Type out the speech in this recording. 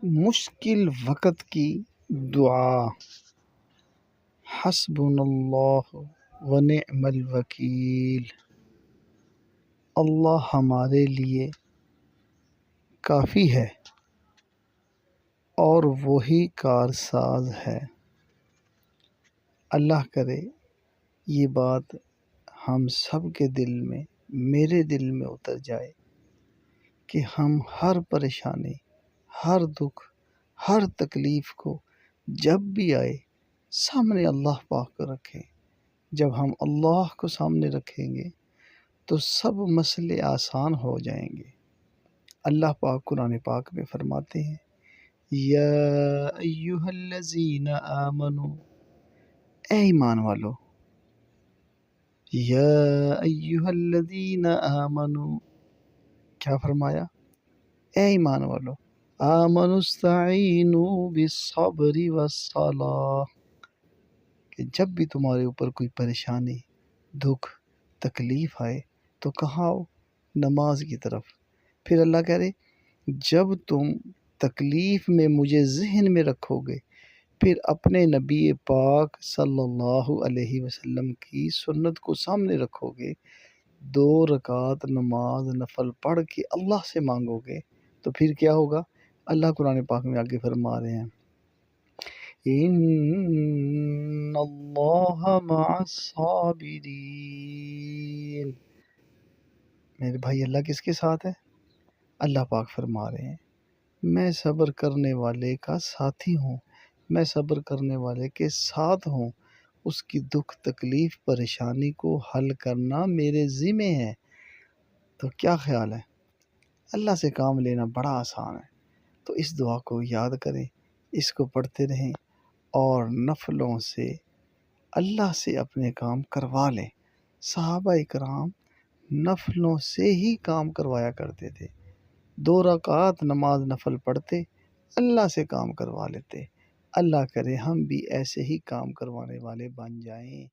مشکل وقت کی دعا۔ حسبنا اللہ ونعم الوکیل۔ اللہ ہمارے لیے کافی ہے اور وہی کارساز ہے۔ اللہ کرے یہ بات ہم سب کے دل میں، میرے دل میں اتر جائے کہ ہم ہر پریشانی، ہر دکھ، ہر تکلیف کو جب بھی آئے سامنے اللہ پاک کو رکھیں۔ جب ہم اللہ کو سامنے رکھیں گے تو سب مسئلے آسان ہو جائیں گے۔ اللہ پاک قرآن پاک میں فرماتے ہیں یا ایہا الذین آمنوا، اے ایمان والو، یا ایہا الذین آمنوا، کیا فرمایا؟ اے ایمان والو، آمنوا استعینوا بالصبر والصلاۃ، کہ جب بھی تمہارے اوپر کوئی پریشانی، دکھ، تکلیف آئے تو کہاں آؤ؟ نماز کی طرف۔ پھر اللہ کہہ رہے جب تم تکلیف میں مجھے ذہن میں رکھو گے، پھر اپنے نبی پاک صلی اللہ علیہ وسلم کی سنت کو سامنے رکھو گے، 2 رکعت نماز نفل پڑھ کے اللہ سے مانگو گے تو پھر کیا ہوگا؟ اللہ قرآن پاک میں آگے فرما رہے ہیں ان اللہ مع الصابرین۔ میرے بھائی، اللہ کس کے ساتھ ہے؟ اللہ پاک فرما رہے ہیں میں صبر کرنے والے کا ساتھی ہوں، میں صبر کرنے والے کے ساتھ ہوں، اس کی دکھ تکلیف پریشانی کو حل کرنا میرے ذمہ ہے۔ تو کیا خیال ہے؟ اللہ سے کام لینا بڑا آسان ہے۔ تو اس دعا کو یاد کریں، اس کو پڑھتے رہیں اور نفلوں سے اللہ سے اپنے کام کروا لیں۔ صحابہ اکرام نفلوں سے ہی کام کروایا کرتے تھے، 2 رکعت نماز نفل پڑھتے، اللہ سے کام کروا لیتے۔ اللہ کرے ہم بھی ایسے ہی کام کروانے والے بن جائیں۔